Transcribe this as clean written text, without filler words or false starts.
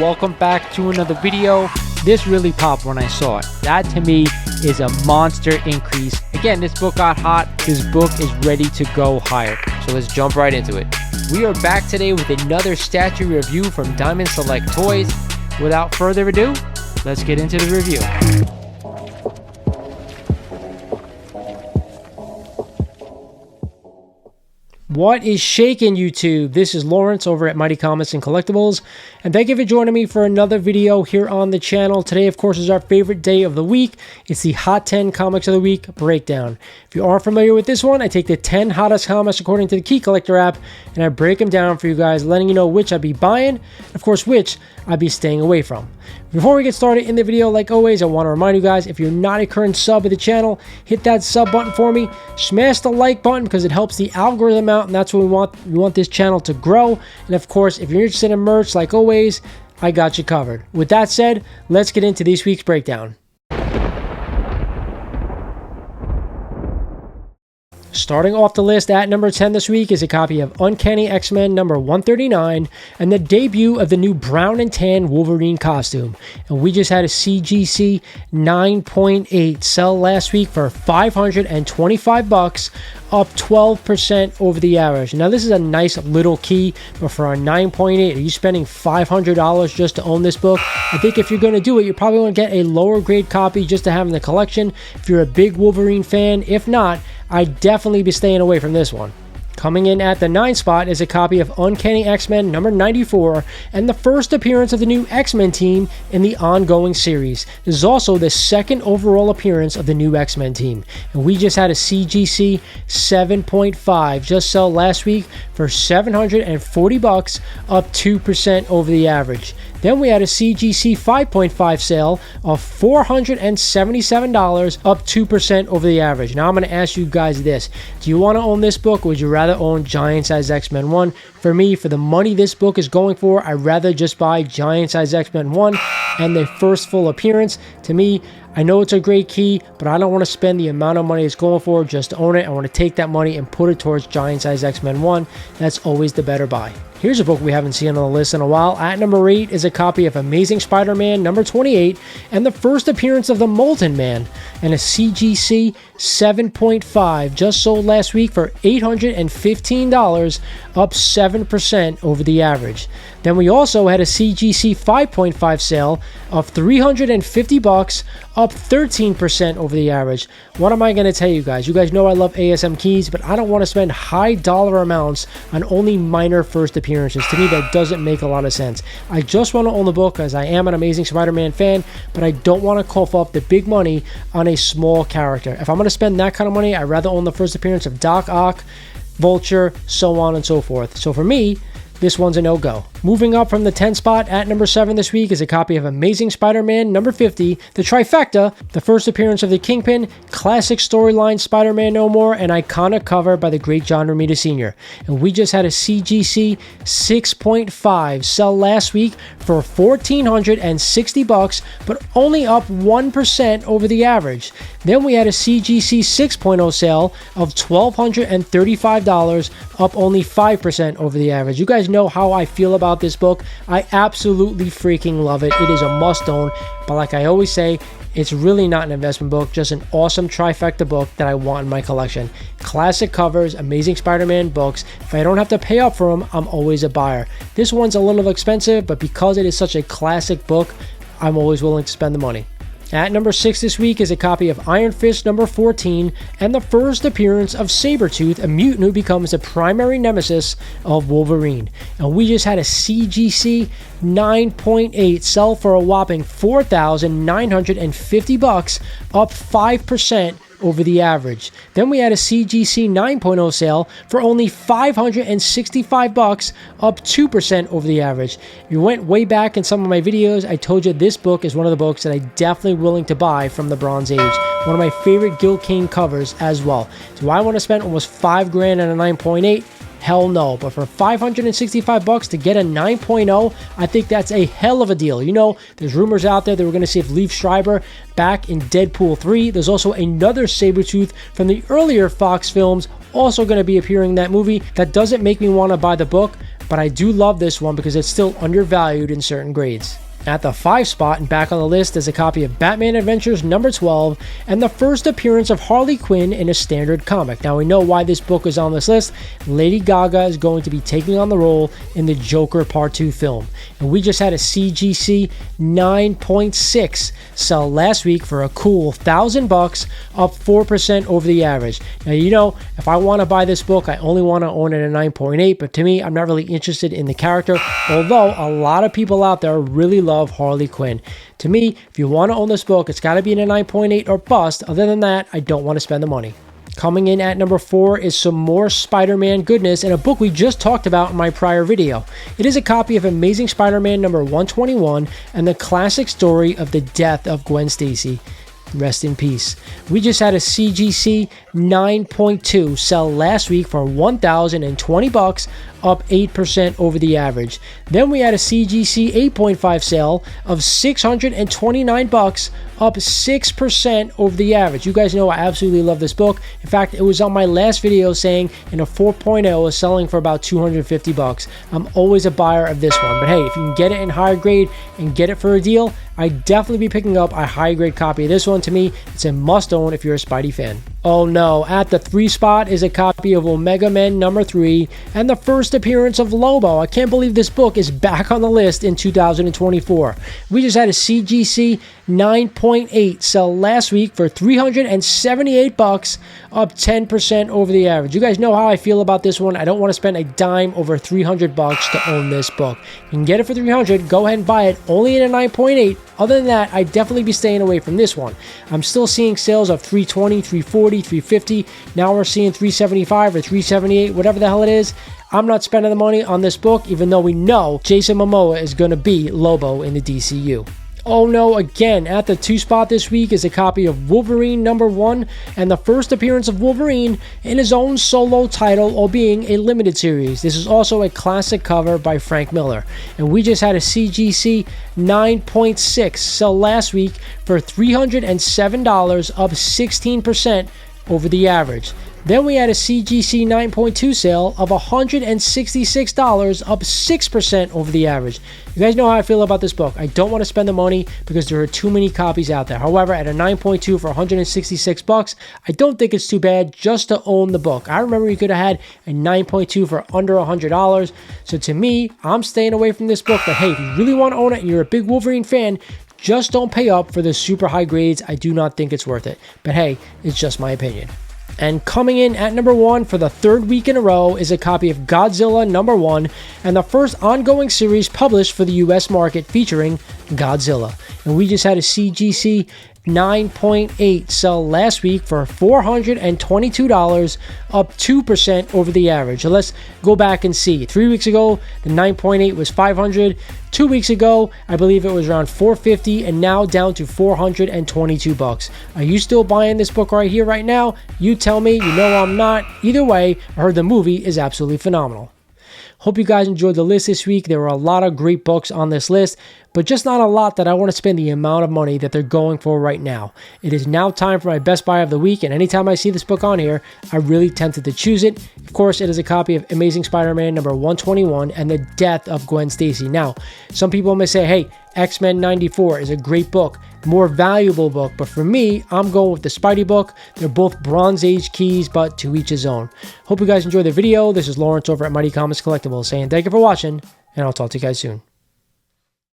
welcome back to another video. This really popped when I saw it. That to me is a monster increase. Again, this book got hot. This book is ready to go higher. So let's jump right into it. We are back today with another statue review from Diamond Select Toys. Without further ado, let's get into the review. What is shaking, YouTube? This is Lawrence over at Mighty Comics and Collectibles, and thank you for joining me for another video here on the channel. Today, of course, is our favorite day of the week. It's the Hot 10 Comics of the Week breakdown. If you aren't familiar with this one, I take the 10 hottest comics according to the Key Collector app, and I break them down for you guys, letting you know which I'd be buying, and of course, which I'd be staying away from. Before we get started in the video, like always, I want to remind you guys, if you're not a current sub of the channel, hit that sub button for me. Smash the like button because it helps the algorithm out, and that's what we want. We want this channel to grow. And of course, if you're interested in merch, like always, I got you covered. With that said, let's get into this week's breakdown. Starting off the list at number 10 this week is a copy of Uncanny XMen number 139 and the debut of the new brown and tan Wolverine costume. And we just had a CGC 9.8 sell last week for $525, up 12% over the average. Now this is a nice little key, but for a 9.8, are you spending $500 just to own this book? I think if you're going to do it, you're probably going to get a lower grade copy just to have in the collection if you're a big Wolverine fan. If not, I'd definitely be staying away from this one. Coming in at the 9th spot is a copy of Uncanny XMen number 94 and the first appearance of the new X-Men team in the ongoing series. This is also the second overall appearance of the new X-Men team. And we just had a CGC 7.5 just sell last week for $740, up 2% over the average. Then we had a CGC 5.5 sale of $477, up 2% over the average. Now I'm going to ask you guys this. Do you want to own this book, or would you rather own Giant Size X-Men 1? For me, for the money this book is going for, I'd rather just buy Giant Size X-Men 1 and their first full appearance. To me, I know it's a great key, but I don't want to spend the amount of money it's going for just to own it. I want to take that money and put it towards Giant Size X-Men 1. That's always the better buy. Here's a book we haven't seen on the list in a while. At number 8 is a copy of Amazing Spider-Man number 28 and the first appearance of the Molten Man, and a CGC 7.5 just sold last week for $815, up 7% over the average. Then we also had a CGC 5.5 sale of $350, up 13% over the average. What am I going to tell you guys? You guys know I love ASM keys, but I don't want to spend high dollar amounts on only minor first appearances. To me, that doesn't make a lot of sense. I just want to own the book as I am an Amazing Spider-Man fan, but I don't want to cough up the big money on a small character. If I'm going to spend that kind of money, I'd rather own the first appearance of Doc Ock, Vulture, so on and so forth. So for me, this one's a no-go. Moving up from the 10th spot at number 7 this week is a copy of Amazing Spider-Man number 50, the trifecta, the first appearance of the Kingpin, classic storyline Spider-Man No More, and iconic cover by the great John Romita Sr. And we just had a CGC 6.5 sell last week for $1,460, but only up 1% over the average. Then we had a CGC 6.0 sale of $1,235, up only 5% over the average. You guys know how I feel about this book. I absolutely freaking love it. It is a must-own, but like I always say, it's really not an investment book, just an awesome trifecta book that I want in my collection. Classic covers, Amazing Spider-Man books. If I don't have to pay up for them, I'm always a buyer. This one's a little expensive, but because it is such a classic book, I'm always willing to spend the money. At number 6 this week is a copy of Iron Fist number 14 and the first appearance of Sabretooth, a mutant who becomes the primary nemesis of Wolverine. And we just had a CGC 9.8 sell for a whopping $4,950, up 5% over the average. Then we had a CGC 9.0 sale for only $565, up 2% over the average. If you went way back in some of my videos, I told you this book is one of the books that I'm definitely willing to buy from the Bronze Age. One of my favorite Gil Kane covers as well. Do I want to spend almost $5 grand on a 9.8? Hell no. But for $565 to get a 9.0, I think that's a hell of a deal. You know, there's rumors out there that we're going to see if Liev Schreiber back in Deadpool 3. There's also another Sabretooth from the earlier Fox films also going to be appearing in that movie. That doesn't make me want to buy the book, but I do love this one because it's still undervalued in certain grades. At the 5 spot and back on the list is a copy of Batman Adventures number 12 and the first appearance of Harley Quinn in a standard comic. Now we know why this book is on this list. Lady Gaga is going to be taking on the role in the Joker Part 2 film. And we just had a CGC 9.6 sell last week for a cool $1,000, up 4% over the average. Now you know, if I want to buy this book, I only want to own it at 9.8, but to me, I'm not really interested in the character, although a lot of people out there really love Harley Quinn. To me, if you want to own this book, it's got to be in a 9.8 or bust. Other than that, I don't want to spend the money. Coming in at number 4 is some more Spider-Man goodness in a book we just talked about in my prior video. It is a copy of Amazing Spider-Man number 121 and the classic story of the death of Gwen Stacy. Rest in peace. We just had a CGC 9.2 sell last week for $1,020, up 8% over the average. Then we had a CGC 8.5 sale of $629, up 6% over the average. You guys know I absolutely love this book. In fact, it was on my last video saying in a 4.0 is selling for about $250. I'm always a buyer of this one, but hey, if you can get it in higher grade and get it for a deal, I'd definitely be picking up a high grade copy of this one. To me, it's a must own if you're a Spidey fan. Oh no, at the 3 spot is a copy of Omega Men number 3 and the first appearance of Lobo. I can't believe this book is back on the list in 2024. We just had a CGC 9.8 sell last week for $378, up 10% over the average. You guys know how I feel about this one. I don't want to spend a dime over $300 to own this book. You can get it for $300, go ahead and buy it, only in a 9.8. Other than that, I'd definitely be staying away from this one. I'm still seeing sales of $320, $340, $350. Now we're seeing $375 or $378, whatever the hell it is. I'm not spending the money on this book, even though we know Jason Momoa is going to be Lobo in the DCU. Oh no, again, at the 2 spot this week is a copy of Wolverine number 1 and the first appearance of Wolverine in his own solo title, or being a limited series. This is also a classic cover by Frank Miller. And we just had a CGC 9.6 sell last week for $307, up 16% over the average. Then we had a CGC 9.2 sale of $166, up 6% over the average. You guys know how I feel about this book. I don't want to spend the money because there are too many copies out there. However, at a 9.2 for $166, I don't think it's too bad just to own the book. I remember you could have had a 9.2 for under $100. So to me, I'm staying away from this book. But hey, if you really want to own it and you're a big Wolverine fan, just don't pay up for the super high grades. I do not think it's worth it. But hey, it's just my opinion. And coming in at number 1 for the 3rd week in a row is a copy of Godzilla number 1 and the first ongoing series published for the US market featuring Godzilla. And we just had a CGC 9.8 sell last week for $422, up 2% over the average. So let's go back and see. 3 weeks ago, the 9.8 was $500. 2 weeks ago, I believe it was around $450, and now down to $422. Are you still buying this book right here, right now? You tell me. You know I'm not. Either way, I heard the movie is absolutely phenomenal. Hope you guys enjoyed the list this week. There were a lot of great books on this list, but just not a lot that I want to spend the amount of money that they're going for right now. It is now time for my best buy of the week, and anytime I see this book on here, I'm really tempted to choose it. Of course, it is a copy of Amazing Spider-Man number 121 and the death of Gwen Stacy. Now, some people may say, hey, X-Men 94 is a great book, more valuable book, but for me, I'm going with the Spidey book. They're both Bronze Age keys, but to each his own. Hope you guys enjoyed the video. This is Lawrence over at Mighty Comics Collectibles saying thank you for watching, and I'll talk to you guys soon.